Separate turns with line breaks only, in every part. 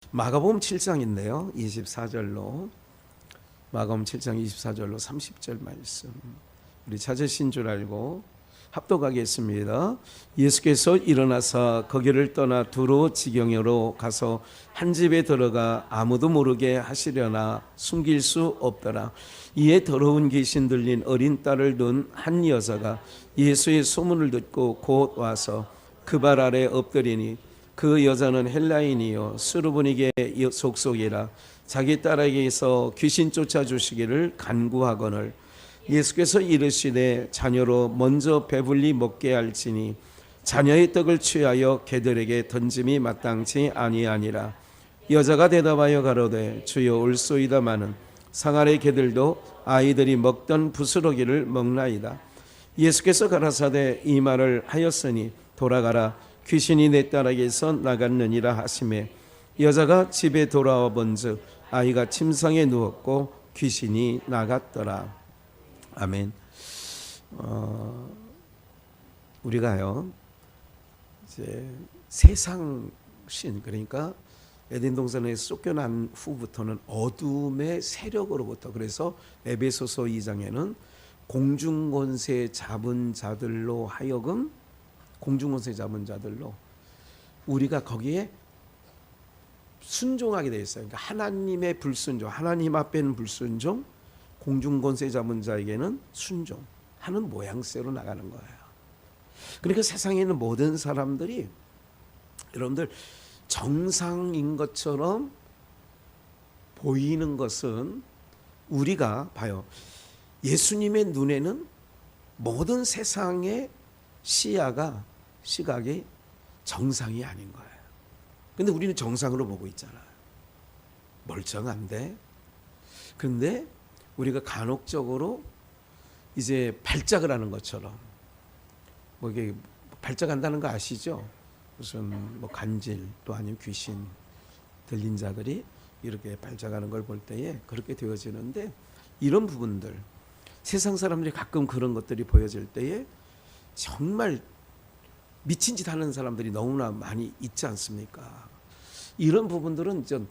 마가복음 7장인데요. 24절로 마가복음 7장 24절로 30절 말씀 우리 찾으신 줄 알고 합독하겠습니다. 예수께서 일어나사 거기를 떠나 두로 지경으로 가서 한 집에 들어가 아무도 모르게 하시려나 숨길 수 없더라. 이에 더러운 귀신 들린 어린 딸을 둔 한 여자가 예수의 소문을 듣고 곧 와서 그 발 아래 엎드리니 그 여자는 헬라인이요 수르보니게 속속이라 자기 딸에게서 귀신 쫓아주시기를 간구하거늘 예수께서 이르시되 자녀로 먼저 배불리 먹게 할지니 자녀의 떡을 취하여 개들에게 던짐이 마땅치 아니하니라. 여자가 대답하여 가로되 주여 올소이다마는 상아래 개들도 아이들이 먹던 부스러기를 먹나이다. 예수께서 가라사대 이 말을 하였으니 돌아가라 귀신이 내 딸에게서 나갔느니라 하시매 여자가 집에 돌아와 본즉 아이가 침상에 누웠고 귀신이 나갔더라. 아멘. 우리가요 이제 세상 신 그러니까 에덴 동산에서 쫓겨난 후부터는 어둠의 세력으로부터 그래서 에베소서 2장에는 공중권세 잡은 자들로 하여금 공중권세 잡은 자들로 우리가 거기에 순종하게 되어 있어요. 그러니까 하나님의 불순종, 하나님 앞에는 불순종, 공중권세 잡은 자에게는 순종하는 모양새로 나가는 거예요. 그러니까 세상에 있는 모든 사람들이 여러분들 정상인 것처럼 보이는 것은 우리가 봐요. 예수님의 눈에는 모든 세상의 시각이 정상이 아닌 거예요. 근데 우리는 정상으로 보고 있잖아요. 멀쩡한데. 그런데 우리가 간혹적으로 이제 발작을 하는 것처럼 뭐 이게 발작한다는 거 아시죠? 무슨 뭐 간질 또 아니면 귀신 들린 자들이 이렇게 발작하는 걸 볼 때에 그렇게 되어지는데 이런 부분들 세상 사람들이 가끔 그런 것들이 보여질 때에 정말 미친 짓 하는 사람들이 너무나 많이 있지 않습니까? 이런 부분들은 좀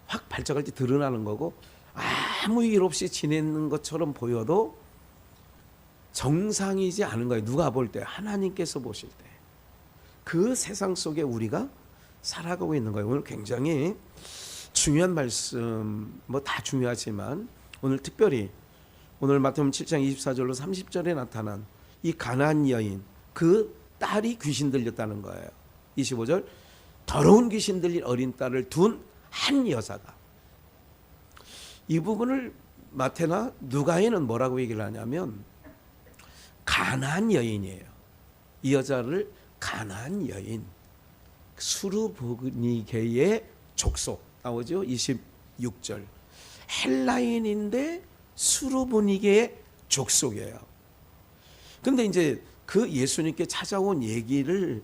확 발작할 때 드러나는 거고 아무 일 없이 지내는 것처럼 보여도 정상이지 않은 거예요. 누가 볼 때, 하나님께서 보실 때. 그 세상 속에 우리가 살아가고 있는 거예요. 오늘 굉장히 중요한 말씀, 뭐 다 중요하지만 오늘 특별히 오늘 마태복음 7장 24절로 30절에 나타난 이 가나안 여인, 그 딸이 귀신 들렸다는 거예요. 25절, 더러운 귀신 들린 어린 딸을 둔 한 여자가. 이 부분을 마태나 누가에는 뭐라고 얘기를 하냐면 가나안 여인이에요. 이 여자를 가나안 여인, 수르보니게의 족속 나오죠. 26절. 헬라인인데 수르보니게의 족속이에요. 근데 이제 그 예수님께 찾아온 얘기를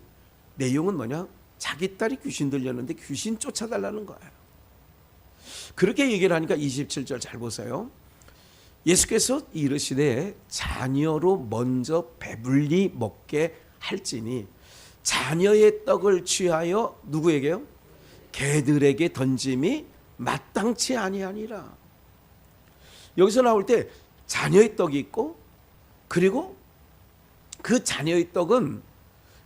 내용은 뭐냐? 자기 딸이 귀신 들렸는데 귀신 쫓아달라는 거예요. 그렇게 얘기를 하니까 27절 잘 보세요. 예수께서 이르시되 자녀로 먼저 배불리 먹게 할지니 자녀의 떡을 취하여 누구에게요? 개들에게 던짐이 마땅치 아니하니라. 여기서 나올 때 자녀의 떡이 있고 그리고 그 자녀의 떡은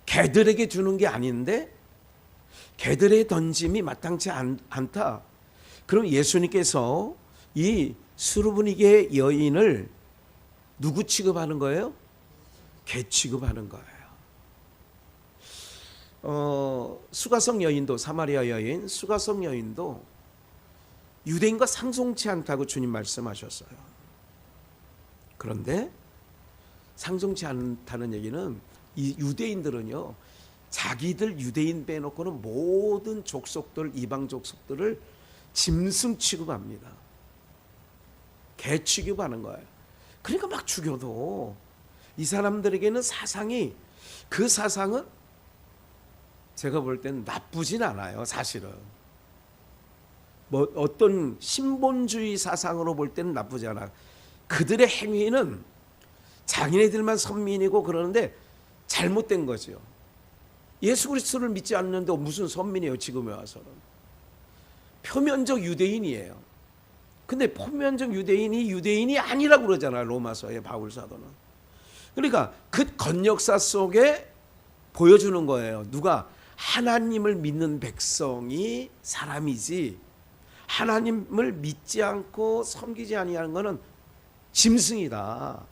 개들에게 주는 게 아닌데 개들의 던짐이 마땅치 않다. 그럼 예수님께서 이 수르보니게 여인을 누구 취급하는 거예요? 개 취급하는 거예요. 수가성 여인도, 사마리아 여인 수가성 여인도 유대인과 상종치 않다고 주님 말씀하셨어요. 그런데 상종치 않다는 얘기는 이 유대인들은요, 자기들 유대인 빼놓고는 모든 족속들, 이방 족속들을 짐승 취급합니다. 개 취급하는 거예요. 그러니까 막 죽여도 이 사람들에게는 사상이, 그 사상은 제가 볼 때는 나쁘진 않아요. 사실은 뭐 어떤 신본주의 사상으로 볼 때는 나쁘지 않아. 그들의 행위는 자기네들만 선민이고 그러는데 잘못된 거죠. 예수 그리스도를 믿지 않는데 무슨 선민이에요, 지금에 와서는. 표면적 유대인이에요. 근데 표면적 유대인이 유대인이 아니라고 그러잖아요. 로마서의 바울 사도는. 그러니까 그 건역사 속에 보여주는 거예요. 누가? 하나님을 믿는 백성이 사람이지 하나님을 믿지 않고 섬기지 아니하는 것은 짐승이다.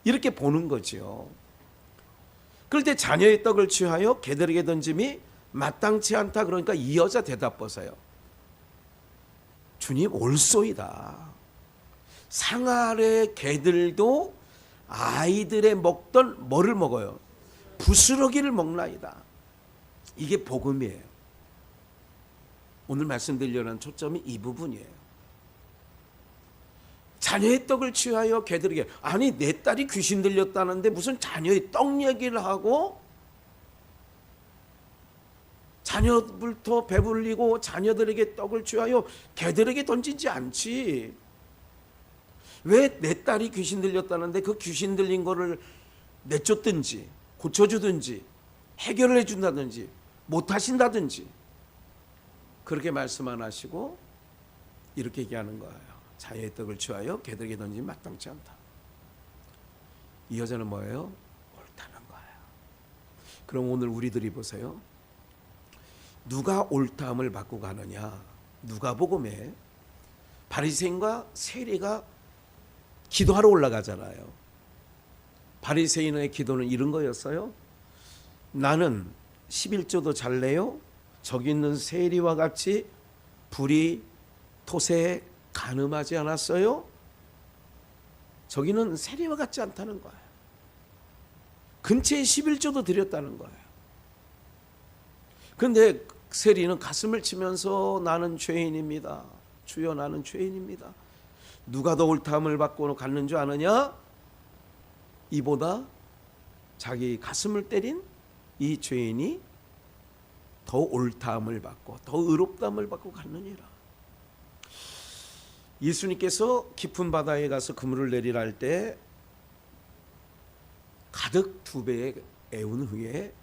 이렇게 보는 거죠. 그럴 때 자녀의 떡을 취하여 개들에게 던짐이 마땅치 않다. 그러니까 이 여자 대답 보세요. 주님 올소이다. 상아래 개들도 아이들의 먹던 뭐를 먹어요? 부스러기를 먹나이다. 이게 복음이에요. 오늘 말씀드리려는 초점이 이 부분이에요. 자녀의 떡을 취하여 개들에게. 아니 내 딸이 귀신 들렸다는데 무슨 자녀의 떡 얘기를 하고 자녀부터 배불리고 자녀들에게 떡을 취하여 개들에게 던지지 않지. 왜 내 딸이 귀신 들렸다는데 그 귀신 들린 거를 내쫓든지 고쳐주든지 해결을 해준다든지 못하신다든지 그렇게 말씀 안 하시고 이렇게 얘기하는 거예요. 자녀의 떡을 취하여 개들에게 던지면 마땅치 않다. 이 여자는 뭐예요? 옳다는 거예요. 그럼 오늘 우리들이 보세요. 누가 옳다함을 받고 가느냐? 누가복음에 바리새인과 세리가 기도하러 올라가잖아요. 바리새인의 기도는 이런 거였어요. 나는 11조도 잘 내요. 저기 있는 세리와 같이 불이 토세에 간음하지 않았어요? 저기는 세리와 같지 않다는 거예요. 근처에 11조도 드렸다는 거예요. 그런데 세리는 가슴을 치면서 나는 죄인입니다. 주여 나는 죄인입니다. 누가 더 옳다함을 받고 갔는 줄 아느냐? 이보다 자기 가슴을 때린 이 죄인이 더 옳다함을 받고 더 의롭다함을 받고 갔느니라. 예수님께서 깊은 바다에 가서 그물을 내리라 할 때 가득 2배의 애운 후에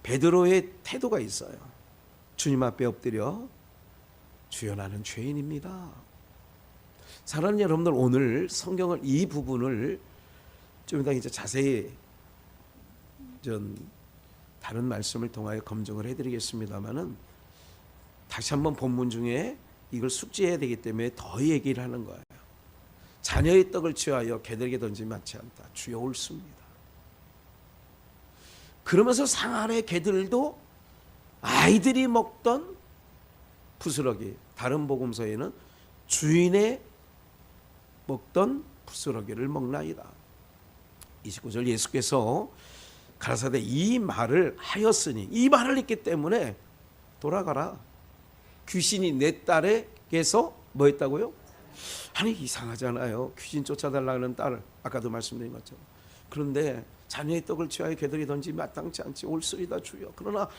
베드로의 태도가 있어요. 주님 앞에 엎드려 주여 나는 죄인입니다. 사랑하는 여러분들, 오늘 성경을 이 부분을 좀 이따 이제 자세히 다른 말씀을 통하여 검증을 해드리겠습니다만은 다시 한번 본문 중에 이걸 숙지해야 되기 때문에 더 얘기를 하는 거예요. 자녀의 떡을 취하여 개들에게 던지면 맞지 않다. 주여 옳습니다. 그러면서 상아래 개들도 아이들이 먹던 부스러기, 다른 복음서에는 주인의 먹던 부스러기를 먹나이다. 29절 예수께서 가라사대 이 말을 하였으니, 이 말을 했기 때문에 돌아가라. 귀신이 내 딸에게서 뭐 했다고요? 아니 이상하잖아요. 귀신 쫓아달라는 딸을 아까도 말씀드린 것처럼. 그런데 자녀의 떡을 취하여 개들이 던지면 마땅치 않지. 옳으리다 주여. 그러나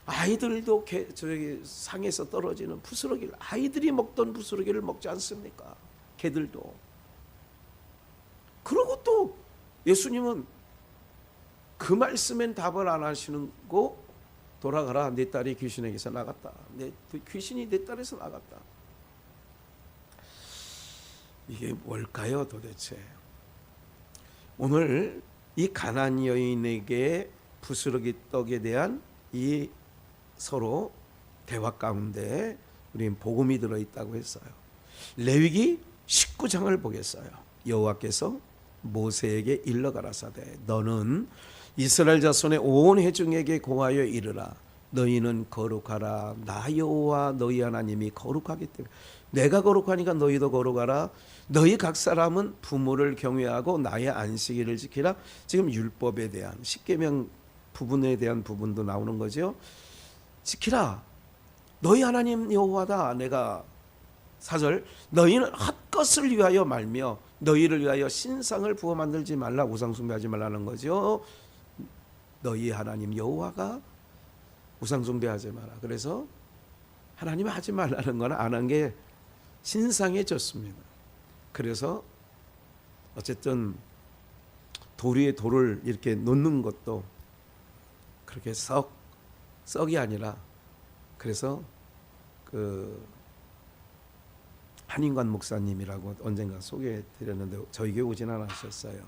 아이들도 저기 상에서 떨어지는 부스러기를, 아이들이 먹던 부스러기를 먹지 않습니까? 개들도. 그리고 또 예수님은 그 말씀엔 답을 안 하시는 거, 돌아가라. 내 딸이 귀신에게서 나갔다. 귀신이 내 딸에서 나갔다. 이게 뭘까요 도대체? 오늘 이 가나안 여인에게 부스러기 떡에 대한 이 서로 대화 가운데 우리는 복음이 들어있다고 했어요. 레위기 19장을 보겠어요. 여호와께서 모세에게 일러 가라사대 너는 이스라엘 자손의 온 회중에게 고하여 이르라. 너희는 거룩하라. 나 여호와 너희 하나님이 거룩하기 때문에. 내가 거룩하니까 너희도 거룩하라. 너희 각 사람은 부모를 경외하고 나의 안식일을 지키라. 지금 율법에 대한 십계명 부분에 대한 부분도 나오는 거죠. 지키라. 너희 하나님 여호와다. 내가 4절 너희는 헛것을 위하여 말며 너희를 위하여 신상을 부어 만들지 말라. 우상 숭배하지 말라는 거죠. 너희 하나님 여호와가 우상 숭배하지 마라. 그래서 하나님 하지 말라는 건 안 한 게 신상해졌습니다. 그래서 어쨌든 돌 위에 돌을 이렇게 놓는 것도 그렇게 썩이 아니라, 그래서 그 한인관 목사님이라고 언젠가 소개해드렸는데 저희 교회 오진 않으셨어요.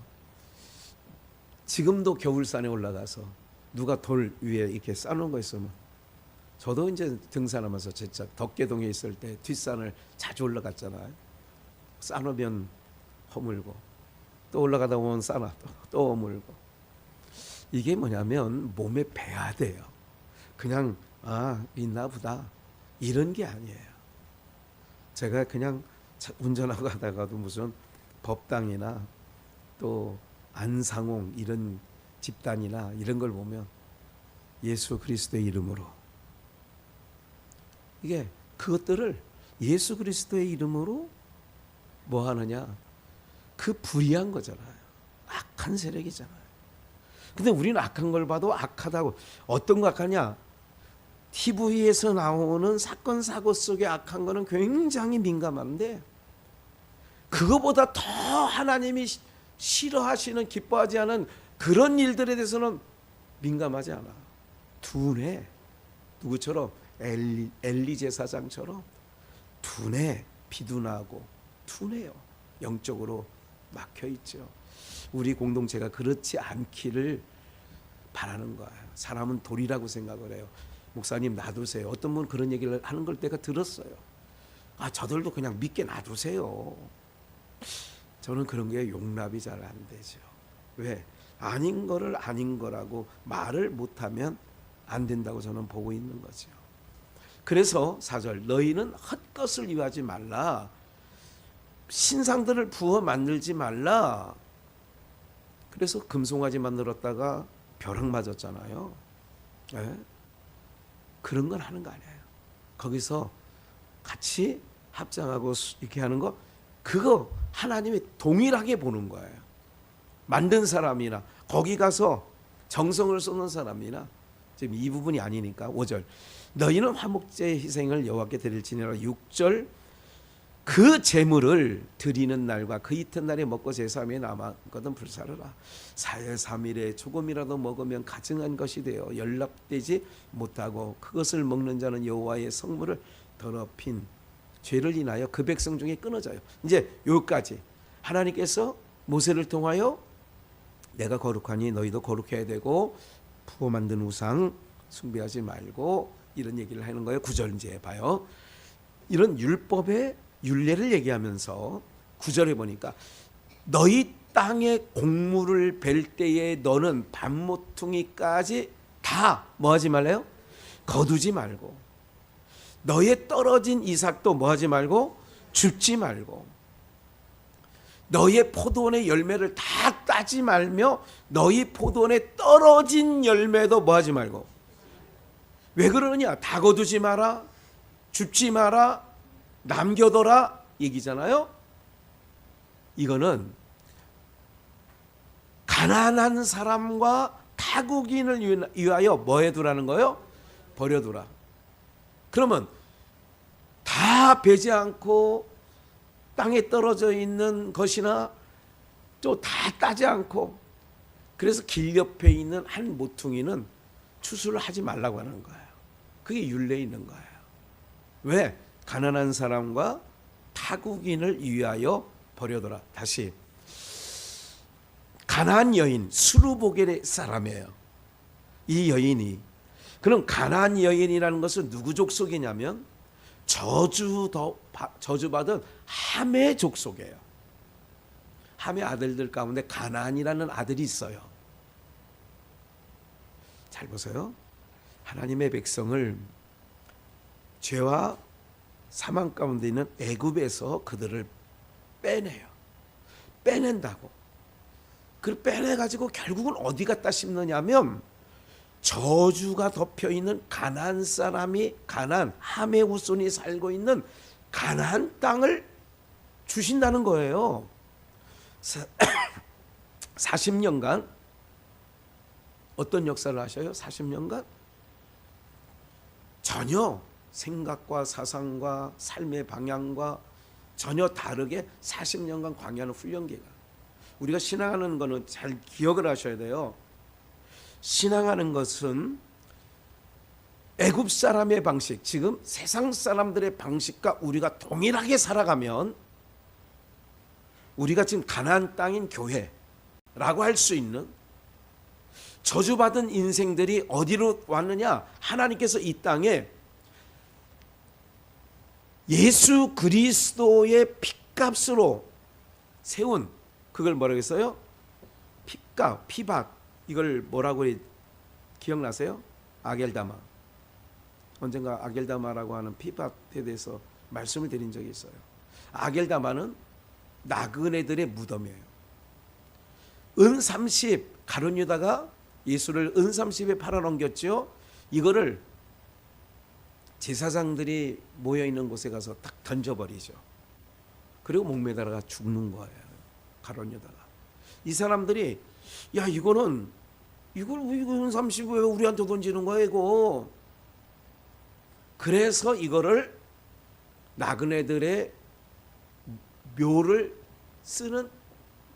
지금도 겨울산에 올라가서 누가 돌 위에 이렇게 쌓는 거 있으면, 저도 이제 등산하면서 진짜 덕계동에 있을 때 뒷산을 자주 올라갔잖아요. 쌓으면 허물고 또 올라가다 보면 쌓아 또 허물고. 이게 뭐냐면 몸에 배야 돼요. 그냥 있나 보다 이런 게 아니에요. 제가 그냥 운전하고 가다가도 무슨 법당이나 또 안상홍 이런 집단이나 이런 걸 보면 예수 그리스도의 이름으로, 이게 그것들을 예수 그리스도의 이름으로 뭐 하느냐, 그 불의한 거잖아요. 악한 세력이잖아요. 근데 우리는 악한 걸 봐도 악하다고, 어떤 거 악하냐, TV에서 나오는 사건 사고 속에 악한 거는 굉장히 민감한데, 그거보다 더 하나님이 싫어하시는, 기뻐하지 않은 그런 일들에 대해서는 민감하지 않아. 둔해. 누구처럼? 엘리 제사장처럼 둔해. 비둔하고 둔해요. 영적으로 막혀있죠. 우리 공동체가 그렇지 않기를 바라는 거예요. 사람은 돌이라고 생각을 해요. 목사님 놔두세요. 어떤 분 그런 얘기를 하는 걸 내가 들었어요. 저들도 그냥 믿게 놔두세요. 저는 그런 게 용납이 잘 안 되죠. 왜? 아닌 거를 아닌 거라고 말을 못하면 안 된다고 저는 보고 있는 거죠. 그래서 4절, 너희는 헛것을 유하지 말라. 신상들을 부어 만들지 말라. 그래서 금송아지 만들었다가 벼락 맞았잖아요. 네? 그런 건 하는 거 아니에요. 거기서 같이 합장하고 이렇게 하는 거, 그거 하나님이 동일하게 보는 거예요. 만든 사람이나 거기 가서 정성을 쏟는 사람이나, 지금 이 부분이 아니니까 5절, 너희는 화목제 희생을 여호와께 드릴지니라. 6절, 그 제물을 드리는 날과 그 이튿날에 먹고 제3일에 남았거든 불사르라. 4일 3일에 조금이라도 먹으면 가증한 것이 되어 연락되지 못하고, 그것을 먹는 자는 여호와의 성물을 더럽힌 죄를 인하여 그 백성 중에 끊어져요. 이제 여기까지 하나님께서 모세를 통하여 내가 거룩하니 너희도 거룩해야 되고, 부어 만든 우상 숭배하지 말고, 이런 얘기를 하는 거예요. 9절 이제 봐요. 이런 율법의 율례를 얘기하면서 9절에 보니까 너희 땅에 곡물을 벨 때에 너는 밭모퉁이까지 다 뭐하지 말래요? 거두지 말고, 너의 떨어진 이삭도 뭐하지 말고 줍지 말고, 너의 포도원의 열매를 다 따지 말며 너희 포도원에 떨어진 열매도 뭐하지 말고. 왜 그러느냐? 다 거두지 마라, 줍지 마라, 남겨둬라 얘기잖아요. 이거는 가난한 사람과 타국인을 위하여 뭐 해두라는 거예요? 버려두라. 그러면 다 베지 않고 땅에 떨어져 있는 것이나 또 다 따지 않고, 그래서 길 옆에 있는 한 모퉁이는 추수를 하지 말라고 하는 거예요. 그게 율례에 있는 거예요. 왜? 가난한 사람과 타국인을 위하여 버려둬라. 다시, 가나안 여인 스루보겔의 사람이에요. 이 여인이, 그럼 가나안 여인이라는 것은 누구 족속이냐면 저주받은 함의 족속이에요. 함의 아들들 가운데 가나안이라는 아들이 있어요. 잘 보세요. 하나님의 백성을 죄와 사망 가운데 있는 애굽에서 그들을 빼내요. 빼낸다고. 그걸 빼내가지고 결국은 어디 갖다 심느냐면, 저주가 덮여있는 가나안 사람이, 가나안 함의 후손이 살고 있는 가나안 땅을 주신다는 거예요. 40년간 어떤 역사를 하셔요? 40년간 전혀 생각과 사상과 삶의 방향과 전혀 다르게 40년간 광야는 훈련기가. 우리가 신앙하는 거는 잘 기억을 하셔야 돼요. 신앙하는 것은 애굽 사람의 방식, 지금 세상 사람들의 방식과 우리가 동일하게 살아가면 우리가 지금 가나안 땅인 교회라고 할 수 있는 저주받은 인생들이 어디로 왔느냐? 하나님께서 이 땅에 예수 그리스도의 피값으로 세운, 그걸 뭐라고 했어요? 피값, 피박. 이걸 뭐라고 기억나세요? 아겔다마. 언젠가 아겔다마라고 하는 피박에 대해서 말씀을 드린 적이 있어요. 아겔다마는 나그네들의 무덤이에요. 은 30, 가룟 유다가 예수를 은 30에 팔아넘겼죠. 이거를 제사장들이 모여있는 곳에 가서 딱 던져버리죠. 그리고 목매달아가 죽는 거예요. 가룟 유다가. 이 사람들이 야 이걸 은 30을 왜 우리한테 던지는 거야 이거. 그래서 이거를 나그네들의 묘를 쓰는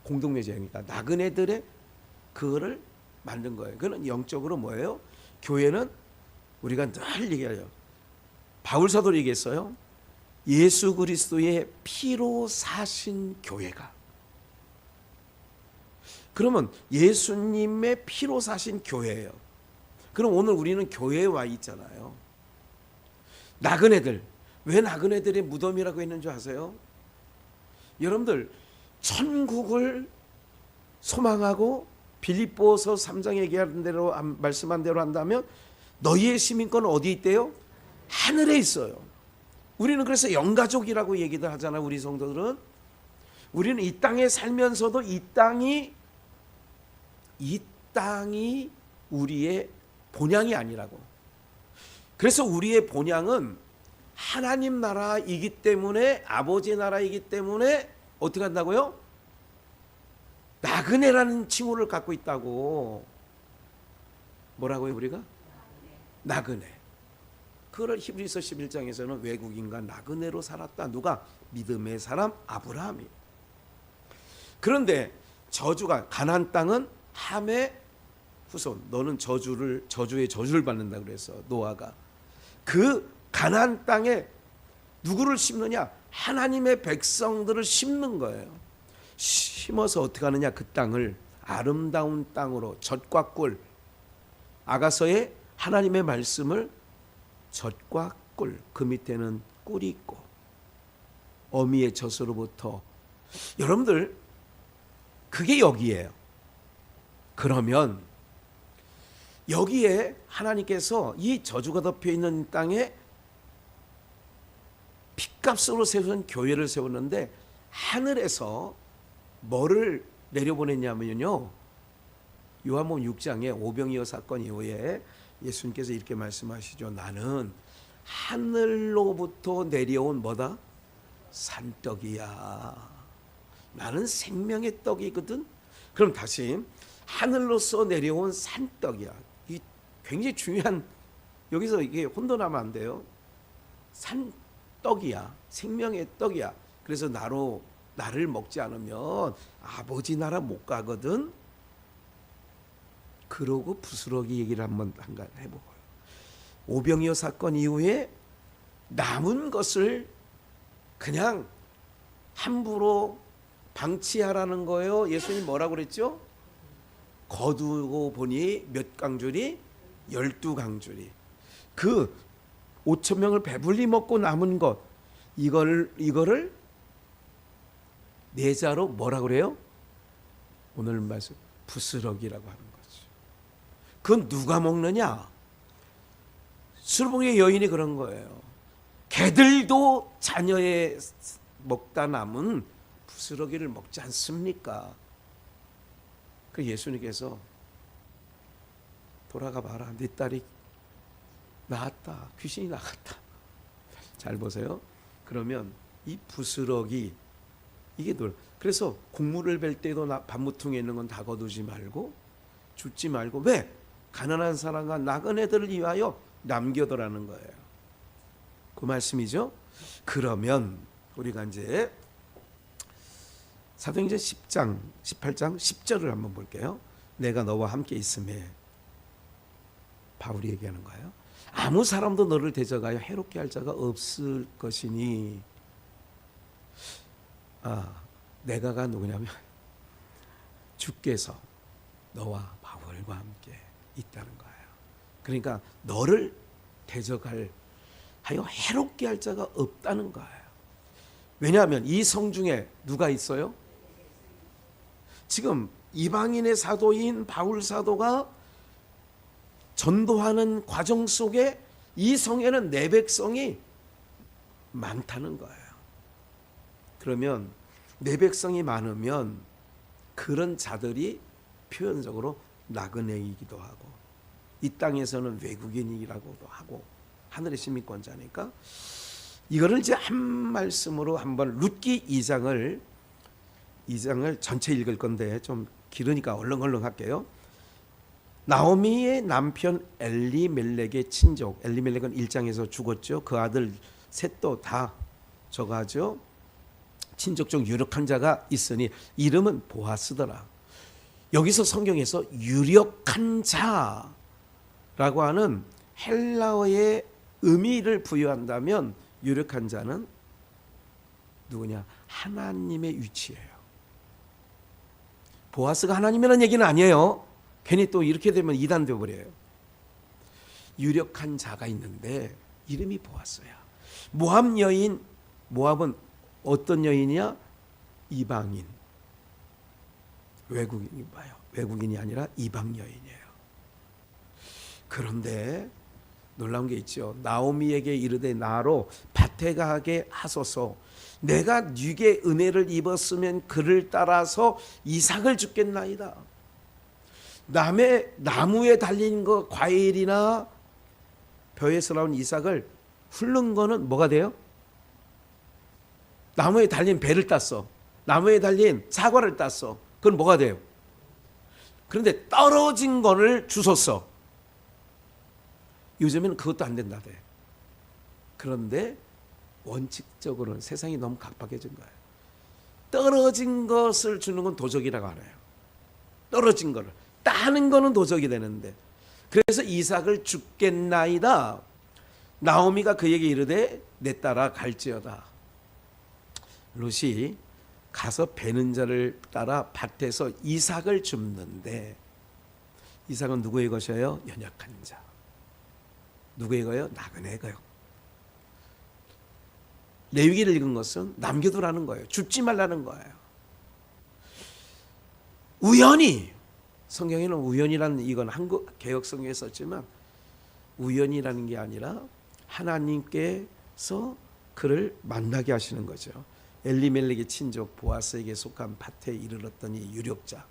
공동묘지니까 나그네들의 그거를 만든 거예요. 그는 영적으로 뭐예요? 교회는 우리가 늘 얘기해요. 바울 사도도 얘기했어요. 예수 그리스도의 피로 사신 교회가. 그러면 예수님의 피로 사신 교회예요. 그럼 오늘 우리는 교회에 와 있잖아요. 나그네들. 왜 나그네들의 무덤이라고 했는 줄 아세요? 여러분들 천국을 소망하고 빌립보서 3장 얘기하는 대로 말씀한 대로 한다면 너희의 시민권은 어디 있대요? 하늘에 있어요. 우리는 그래서 영가족이라고 얘기들 하잖아요. 우리 성도들은. 우리는 이 땅에 살면서도 이 땅이 우리의 본향이 아니라고. 그래서 우리의 본향은 하나님 나라이기 때문에, 아버지 나라이기 때문에 어떻게 한다고요? 나그네라는 칭호를 갖고 있다고. 뭐라고요 우리가? 나그네. 그걸 히브리서 11장에서는 외국인과 나그네로 살았다. 누가? 믿음의 사람 아브라함이. 그런데 저주가, 가나안 땅은 함의 후손. 너는 저주의 저주를 받는다 그래서 노아가. 그 가나안 땅에 누구를 심느냐? 하나님의 백성들을 심는 거예요. 심어서 어떻게 하느냐? 그 땅을 아름다운 땅으로, 젖과 꿀. 아가서에 하나님의 말씀을 젖과 꿀, 그 밑에는 꿀이 있고 어미의 젖으로부터. 여러분들 그게 여기예요. 그러면 여기에 하나님께서 이 저주가 덮여 있는 땅에 핏값으로 세운 교회를 세웠는데 하늘에서 뭐를 내려보냈냐면요. 요한복음 6장에 오병이어 사건 이후에 예수님께서 이렇게 말씀하시죠. 나는 하늘로부터 내려온 뭐다? 산떡이야. 나는 생명의 떡이거든. 그럼 다시 하늘로서 내려온 산떡이야. 이 굉장히 중요한, 여기서 이게 혼돈하면 안 돼요. 산떡이야. 생명의 떡이야. 그래서 나를 먹지 않으면 아버지 나라 못 가거든. 그러고 부스러기 얘기를 한번 해보고요. 오병이어 사건 이후에 남은 것을 그냥 함부로 방치하라는 거예요. 예수님 뭐라고 그랬죠? 거두고 보니 몇 강줄이? 12강줄이. 그 5천 명을 배불리 먹고 남은 것, 이거를 내자로 뭐라고 그래요? 오늘 말씀 부스러기라고 하는 거죠. 그건 누가 먹느냐? 수르봉의 여인이 그런 거예요. 개들도 자녀의 먹다 남은 부스러기를 먹지 않습니까? 그 예수님께서 돌아가 봐라. 네 딸이 나았다. 귀신이 나갔다. 잘 보세요. 그러면 이 부스러기, 이게 그래서 곡물을 벨 때도 반무통에 있는 건 다 거두지 말고 줍지 말고. 왜? 가난한 사람과 나그네들을 위하여 남겨두라는 거예요. 그 말씀이죠. 그러면 우리가 이제 사도행전 10장 18장 10절을 한번 볼게요. 내가 너와 함께 있음에 바울이 얘기하는 거예요. 아무 사람도 너를 대적하여 해롭게 할 자가 없을 것이니. 내가가 누구냐면 주께서 너와 바울과 함께 있다는 거예요. 그러니까 너를 대적할 하여 해롭게 할 자가 없다는 거예요. 왜냐하면 이 성 중에 누가 있어요? 지금 이방인의 사도인 바울 사도가 전도하는 과정 속에 이 성에는 내 백성이 많다는 거예요. 그러면 내 백성이 많으면 그런 자들이 표현적으로 나그네이기도 하고 이 땅에서는 외국인이라고도 하고 하늘의 시민권자니까 이거를 이제 한 말씀으로 한번 룻기 2장을 전체 읽을 건데 좀 길으니까 얼렁얼렁 할게요. 나오미의 남편 엘리멜렉의 친족, 엘리멜렉은 1장에서 죽었죠. 그 아들 셋도 다 저가죠. 친족 중 유력한 자가 있으니 이름은 보아스더라. 여기서 성경에서 유력한 자라고 하는 헬라어의 의미를 부여한다면 유력한 자는 누구냐? 하나님의 위치예요. 보아스가 하나님이라는 얘기는 아니에요. 괜히 또 이렇게 되면 이단 되어버려요. 유력한 자가 있는데 이름이 보아스야. 모압 여인, 모압은 어떤 여인이야? 이방인. 외국인이 봐요. 외국인이 아니라 이방 여인이에요. 그런데 놀라운 게 있죠. 나오미에게 이르되 나로 밭에 가게 하소서. 내가 네게 은혜를 입었으면 그를 따라서 이삭을 주겠나이다. 남의 나무에 달린 거 과일이나 벼에서 나온 이삭을 훑는 거는 뭐가 돼요? 나무에 달린 배를 땄어. 나무에 달린 사과를 땄어. 그건 뭐가 돼요? 그런데 떨어진 거를 주웠어. 요즘에는 그것도 안 된다대. 그런데 원칙적으로는 세상이 너무 각박해진 거예요. 떨어진 것을 주는 건 도적이라고 알아요. 떨어진 거를 따는 거는 도적이 되는데, 그래서 이삭을 주겠나이다. 나오미가 그에게 이르되 내 딸아 갈지어다. 룻이 가서 베는 자를 따라 밭에서 이삭을 줍는데, 이삭은 누구의 것이에요? 연약한 자. 누구의 거요? 나그네의 거요. 레위기를 읽은 것은 남겨두라는 거예요. 줍지 말라는 거예요. 우연히, 성경에는 우연이라는, 이건 한국 개혁성경에 썼지만 우연이라는 게 아니라 하나님께서 그를 만나게 하시는 거죠. 엘리멜렉의 친족 보아스에게 속한 밭에 이르렀더니 유력자.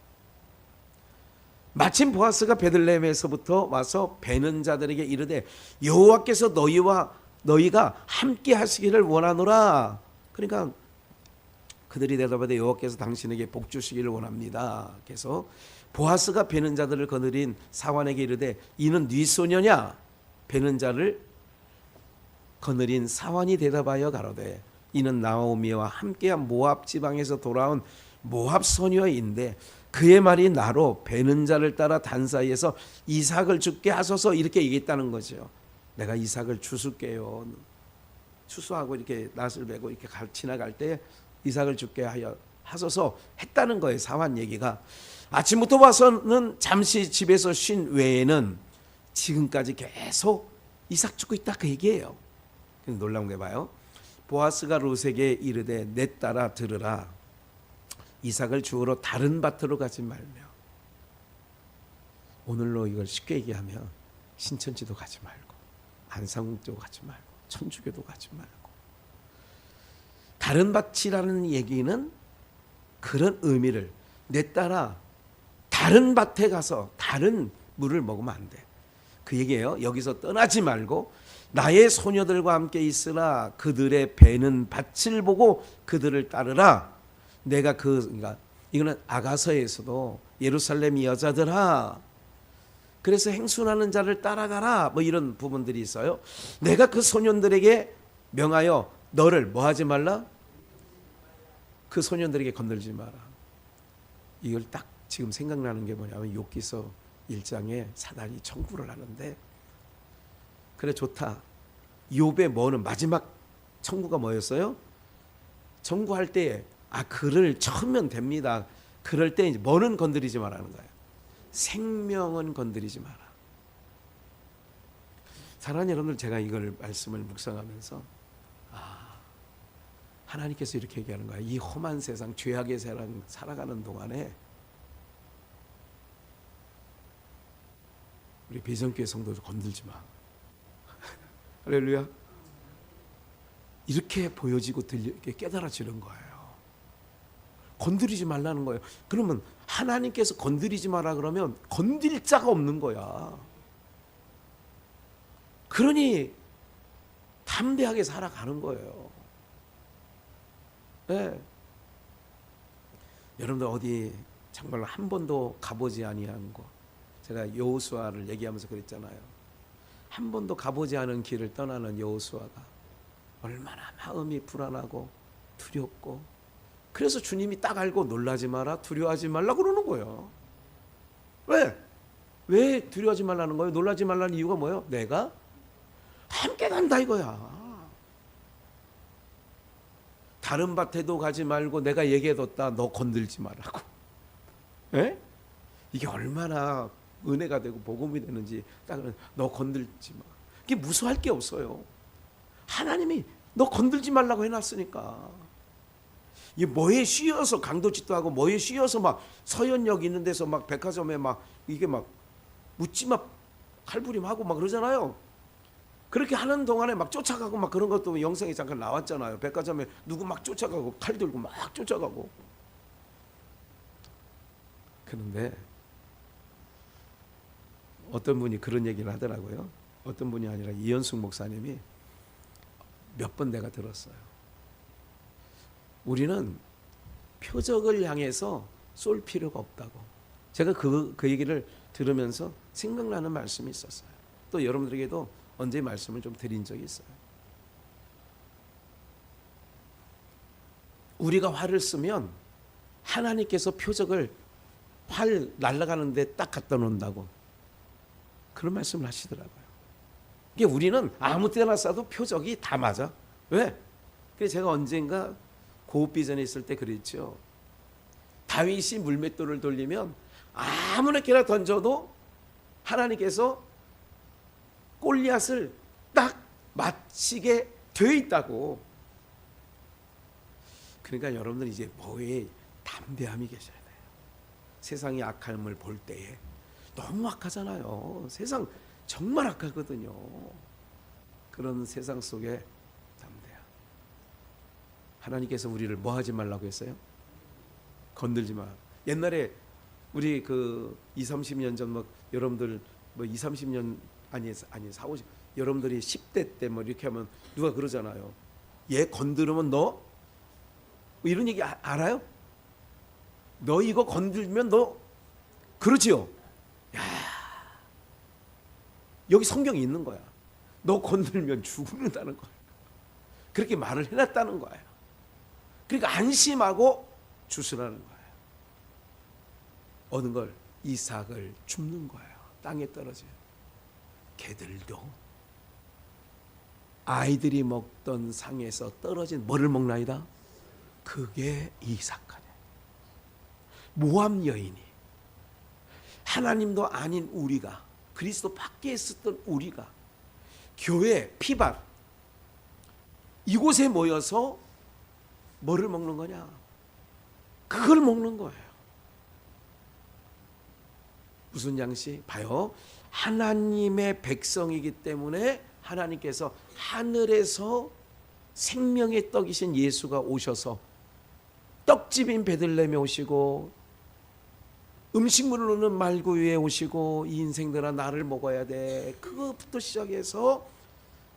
마침 보아스가 베들레헴에서부터 와서 베는 자들에게 이르되 여호와께서 너희가 함께 하시기를 원하노라. 그러니까 그들이 대답하되 여호와께서 당신에게 복 주시기를 원합니다. 그래서 보아스가 베는 자들을 거느린 사환에게 이르되 이는 네 소녀냐? 베는 자를 거느린 사환이 대답하여 가로되 이는 나오미와 함께한 모압 지방에서 돌아온 모압 소녀인데 그의 말이 나로 베는 자를 따라 단 사이에서 이삭을 주게 하소서, 이렇게 얘기했다는 거죠. 내가 이삭을 주술게요. 추수하고 이렇게 낫을 베고 이렇게 지나갈 때 이삭을 주게 하소서 했다는 거예요. 사환 얘기가. 아침부터 와서는 잠시 집에서 쉰 외에는 지금까지 계속 이삭 주고 있다, 그 얘기예요. 놀라운 게 봐요. 보아스가 룻에게 이르되 내 딸아 들으라. 이삭을 주우러 다른 밭으로 가지 말며. 오늘로 이걸 쉽게 얘기하면 신천지도 가지 말고 안상국도 가지 말고 천주교도 가지 말고. 다른 밭이라는 얘기는 그런 의미를, 내 딸아 다른 밭에 가서 다른 물을 먹으면 안 돼, 그 얘기예요. 여기서 떠나지 말고 나의 소녀들과 함께 있으라. 그들의 배는 밭을 보고 그들을 따르라. 내가 그러니까 이거는 아가서에서도 예루살렘 여자들아, 그래서 행순하는 자를 따라가라, 뭐 이런 부분들이 있어요. 내가 그 소년들에게 명하여 너를 뭐 하지 말라? 그 소년들에게 건들지 마라. 이걸 딱 지금 생각나는 게 뭐냐면 욥기서 1장에 사단이 청구를 하는데 그래 좋다. 욥의 뭐는 마지막 청구가 뭐였어요? 청구할 때에 그를 쳐면 됩니다. 그럴 때 이제 뭐는 건드리지 말라는 거예요. 생명은 건드리지 마라. 사랑하는 여러분들, 제가 이걸 말씀을 묵상하면서 하나님께서 이렇게 얘기하는 거야. 이 험한 세상, 죄악의 세상 살아가는 동안에 우리 비전교회 성도들 건들지 마. 할렐루야. 이렇게 보여지고 이렇게 깨달아지는 거예요. 건드리지 말라는 거예요. 그러면 하나님께서 건드리지 마라 그러면 건들 자가 없는 거야. 그러니 담대하게 살아가는 거예요. 네. 여러분들 어디 정말 한 번도 가보지 아니한 곳, 제가 여호수아를 얘기하면서 그랬잖아요. 한 번도 가보지 않은 길을 떠나는 여호수아가 얼마나 마음이 불안하고 두렵고, 그래서 주님이 딱 알고 놀라지 마라, 두려워하지 말라 그러는 거예요. 왜 두려워하지 말라는 거예요? 놀라지 말라는 이유가 뭐예요? 내가 함께 간다 이거야. 다른 밭에도 가지 말고 내가 얘기해뒀다, 너 건들지 말라고. 에? 이게 얼마나 은혜가 되고 복음이 되는지. 딱 너 건들지 마. 이게 무서워할 게 없어요. 하나님이 너 건들지 말라고 해놨으니까. 이게 뭐에 씌어서 강도짓도 하고 뭐에 씌어서 막 서현역 있는 데서 막 백화점에 막 이게 막 묻지마 칼부림하고 막 그러잖아요. 그렇게 하는 동안에 막 쫓아가고 막 그런 것도 영상에 잠깐 나왔잖아요. 백화점에 누구 막 쫓아가고 칼 들고 막 쫓아가고. 그런데 어떤 분이 그런 얘기를 하더라고요. 어떤 분이 아니라 이현숙 목사님이 몇 번 내가 들었어요. 우리는 표적을 향해서 쏠 필요가 없다고. 제가 그 얘기를 들으면서 생각나는 말씀이 있었어요. 또 여러분들에게도 언제 말씀을 좀 드린 적이 있어요. 우리가 활을 쓰면 하나님께서 표적을 활 날아가는데 딱 갖다 놓는다고 그런 말씀을 하시더라고요. 이게 우리는 아무 때나 쏴도 표적이 다 맞아. 왜? 그래서 제가 언젠가 고읍비전에 있을 때 그랬죠. 다윗이 물맷돌을 돌리면 아무렇게나 던져도 하나님께서 골리앗을 딱 맞히게 되어 있다고. 그러니까 여러분들 이제 뭐에 담대함이 계셔야 돼요. 세상이 악함을 볼 때에 너무 악하잖아요. 세상 정말 악하거든요. 그런 세상 속에 담대함. 하나님께서 우리를 뭐 하지 말라고 했어요? 건들지 마. 옛날에 우리 그 20, 30년 전 뭐 여러분들 뭐 20, 30년 아니 4, 50 여러분들이 10대 때 뭐 이렇게 하면 누가 그러잖아요. 얘 건드리면 너 뭐 이런 얘기 알아요? 너 이거 건들면 너 그러지요. 야, 여기 성경이 있는 거야. 너 건들면 죽는다는 거야. 그렇게 말을 해놨다는 거예요. 그러니까 안심하고 주스라는 거예요. 어느 걸 이삭을 줍는 거예요. 땅에 떨어져요. 개들도 아이들이 먹던 상에서 떨어진 뭐를 먹나이다? 그게 이삭하네. 모함 여인이 하나님도 아닌 우리가, 그리스도 밖에 있었던 우리가 교회 피밭 이곳에 모여서 뭐를 먹는 거냐? 그걸 먹는 거예요. 무슨 양식? 봐요. 하나님의 백성이기 때문에 하나님께서 하늘에서 생명의 떡이신 예수가 오셔서 떡집인 베들레헴에 오시고 음식물을 놓는 말구 위에 오시고 이 인생들아 나를 먹어야 돼. 그것부터 시작해서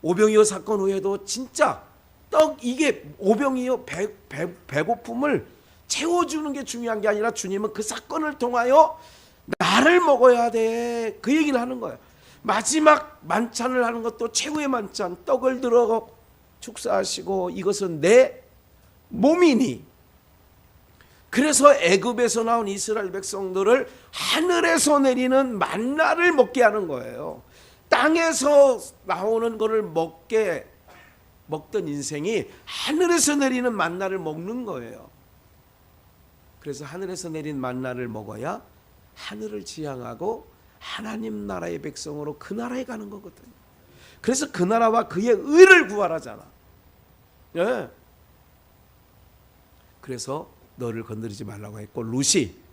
오병이어 사건 후에도 진짜 떡 이게 오병이어 배고픔을 채워주는 게 중요한 게 아니라 주님은 그 사건을 통하여 나를 먹어야 돼. 그 얘기를 하는 거예요. 마지막 만찬을 하는 것도 최후의 만찬, 떡을 들어 축사하시고 이것은 내 몸이니. 그래서 애굽에서 나온 이스라엘 백성들을 하늘에서 내리는 만나를 먹게 하는 거예요. 땅에서 나오는 거를 먹던 인생이 하늘에서 내리는 만나를 먹는 거예요. 그래서 하늘에서 내린 만나를 먹어야 하늘을 지향하고 하나님 나라의 백성으로 그 나라에 가는 거거든요. 그래서 그 나라와 그의 의를 구하라잖아. 예. 그래서 너를 건드리지 말라고 했고, 룻이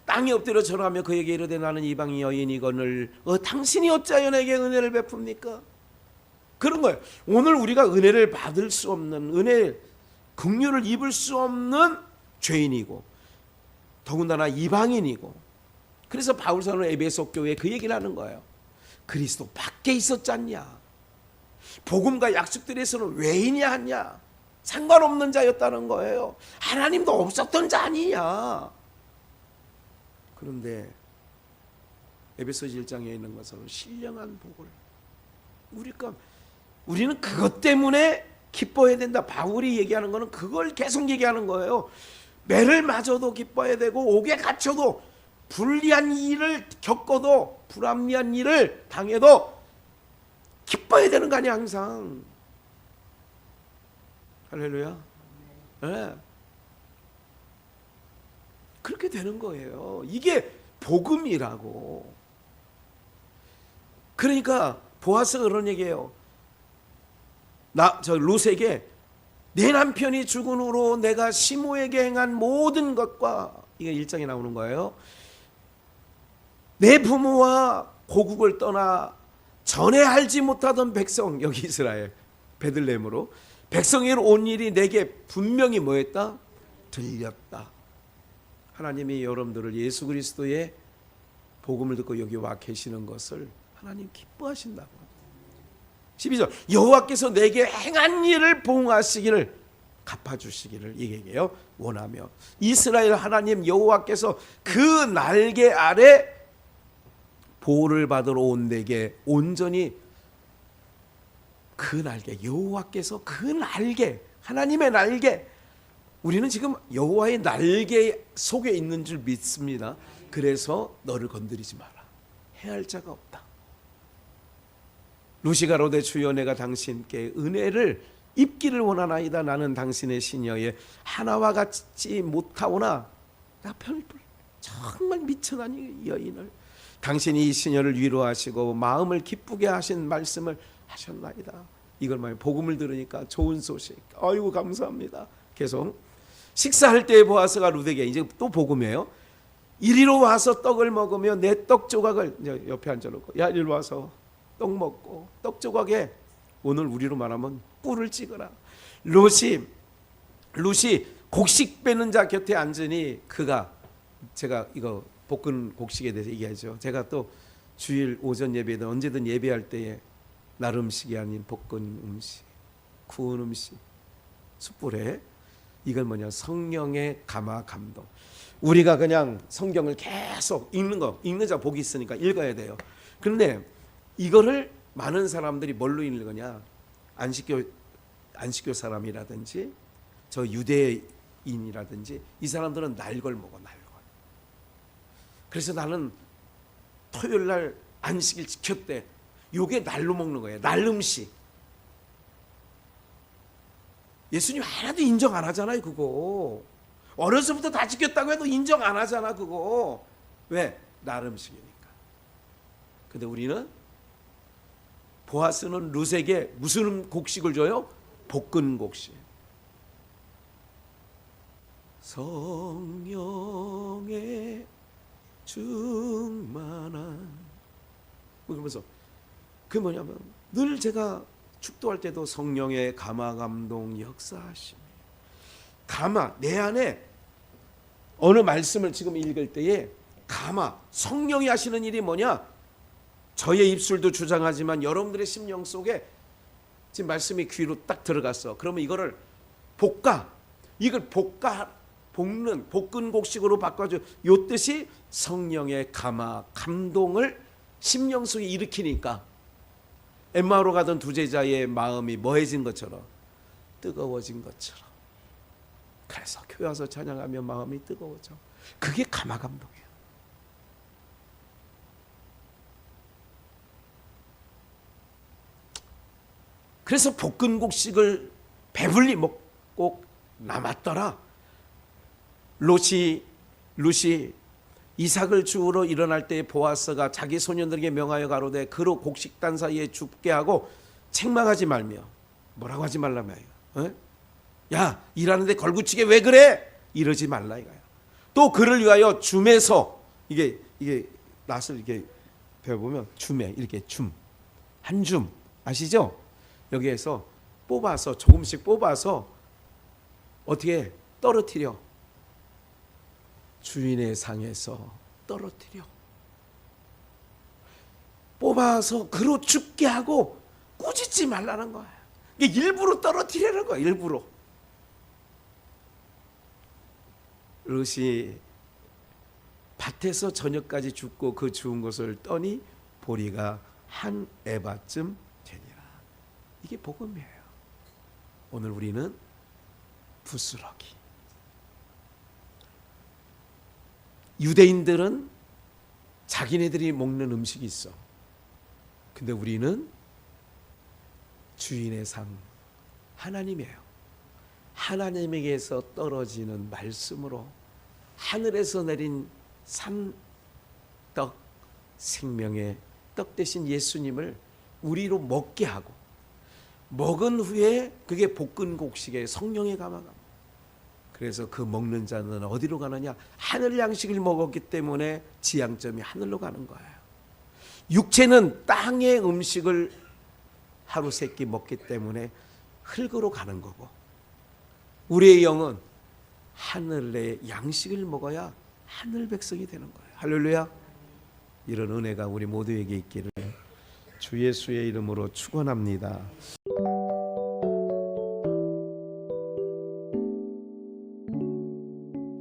땅에 엎드려 절하며 그에게 이르되 나는 이방 여인이거늘 당신이 어찌하여 내게 은혜를 베풉니까? 그런 거예요. 오늘 우리가 은혜를 받을 수 없는, 은혜 긍휼을 입을 수 없는 죄인이고 더군다나 이방인이고, 그래서 바울사는 에베소 교회에 그 얘기를 하는 거예요. 그리스도 밖에 있었지 않냐, 복음과 약속들에서는 왜 있냐 하냐, 상관없는 자였다는 거예요. 하나님도 없었던 자 아니냐. 그런데 에베소서 1장에 있는 것은 신령한 복을 우리는 그것 때문에 기뻐해야 된다. 바울이 얘기하는 거는 그걸 계속 얘기하는 거예요. 매를 맞아도 기뻐해야 되고, 옥에 갇혀도, 불리한 일을 겪어도, 불합리한 일을 당해도 기뻐해야 되는 거 아니야 항상. 할렐루야. 네. 그렇게 되는 거예요. 이게 복음이라고. 그러니까 보아스가 그런 얘기예요. 룻에게 내 남편이 죽은 후로 내가 시므에게 행한 모든 것과, 이게 1장에 나오는 거예요. 내 부모와 고국을 떠나 전에 알지 못하던 백성, 여기 이스라엘 베들레헴으로 백성에게로 온 일이 내게 분명히 뭐했다? 들렸다. 하나님이 여러분들을 예수 그리스도의 복음을 듣고 여기 와 계시는 것을 하나님 기뻐하신다고. 12절 여호와께서 내게 행한 일을 보응하시기를, 갚아주시기를 이게요 원하며, 이스라엘 하나님 여호와께서 그 날개 아래 보호를 받으러 온 내게 온전히, 그 날개, 여호와께서 그 날개, 하나님의 날개, 우리는 지금 여호와의 날개 속에 있는 줄 믿습니다. 그래서 너를 건드리지 마라, 해할 자가 없다. 룻이 가로되 주여 내가 당신께 은혜를 입기를 원하나이다. 나는 당신의 시녀에 하나와 같지 못하오나 나 정말 미천한 여인을, 당신이 이 시녀를 위로하시고 마음을 기쁘게 하신 말씀을 하셨나이다. 이걸 말해 복음을 들으니까 좋은 소식, 아이고 감사합니다. 계속 식사할 때에 보아스가 룻에게, 이제 또 복음이에요. 이리로 와서 떡을 먹으며 내 떡 조각을, 옆에 앉아놓고 야 이리로 와서 떡 먹고 떡 조각에, 오늘 우리로 말하면 꿀을 찍어라. 룻이 곡식 빼는 자 곁에 앉으니 그가, 제가 이거 볶은 곡식에 대해서 얘기하죠. 제가 또 주일 오전 예배든 언제든 예배할 때에 날 음식이 아닌 볶은 음식, 구운 음식, 숯불에, 이건 뭐냐, 성령의 감화 감동. 우리가 그냥 성경을 계속 읽는 자 복이 있으니까 읽어야 돼요. 그런데 이거를 많은 사람들이 뭘로 읽느냐, 안식교 사람이라든지 저 유대인이라든지 이 사람들은 날걸 먹어, 날걸. 그래서 나는 토요일 날 안식일 지켰대. 요게 날로 먹는 거예요. 날 음식. 예수님 하나도 인정 안 하잖아요, 그거. 어려서부터 다 지켰다고 해도 인정 안 하잖아, 그거. 왜? 날 음식이니까. 근데 우리는, 보아스는 룻에게 무슨 곡식을 줘요? 볶은 곡식. 성령의 충만한, 그러면서 그 뭐냐면 늘 제가 축도할 때도 성령의 감화 감동 역사하심이, 감화, 내 안에 어느 말씀을 지금 읽을 때에 감화, 성령이 하시는 일이 뭐냐, 저의 입술도 주장하지만 여러분들의 심령 속에 지금 말씀이 귀로 딱 들어갔어. 그러면 이거를 이걸 볶는 볶은 곡식으로 바꿔줘. 요 뜻이 성령의 감화 감동을 심령 속에 일으키니까 엠마오로 가던 두 제자의 마음이 뭐해진 것처럼, 뜨거워진 것처럼. 그래서 교회 와서 찬양하며 마음이 뜨거워져. 그게 감화 감동이에요. 그래서 볶은 곡식을 배불리 먹고 남았더라. 롯이 이삭을 주우러 일어날 때 보아스가 자기 소년들에게 명하여 가로되 그로 곡식단 사이에 줍게 하고 책망하지 말며. 뭐라고 하지 말라며. 야, 일하는데 걸구치게 왜 그래? 이러지 말라 이거야. 또 그를 위하여 줌에서 이게 낫을 이렇게 배워보면 줌에 이렇게 한 줌 아시죠? 여기에서 뽑아서 조금씩 뽑아서 어떻게 떨어뜨려. 주인의 상에서 떨어뜨려. 뽑아서 그로 죽게 하고 꾸짖지 말라는 거야. 이게 일부러 떨어뜨리는 거야. 일부러. 롯이 밭에서 저녁까지 죽고 그 죽은 것을 떠니 보리가 한 에바쯤 되니라. 이게 복음이에요. 오늘 우리는 부스러기. 유대인들은 자기네들이 먹는 음식이 있어. 근데 우리는 주인의 상 하나님이에요. 하나님에게서 떨어지는 말씀으로 하늘에서 내린 산떡, 생명의 떡 대신 예수님을 우리로 먹게 하고, 먹은 후에 그게 볶은 곡식에 성령의 감화감. 그래서 그 먹는 자는 어디로 가느냐? 하늘 양식을 먹었기 때문에 지향점이 하늘로 가는 거예요. 육체는 땅의 음식을 하루 세 끼 먹기 때문에 흙으로 가는 거고, 우리의 영은 하늘의 양식을 먹어야 하늘 백성이 되는 거예요. 할렐루야. 이런 은혜가 우리 모두에게 있기를 주 예수의 이름으로 축원합니다.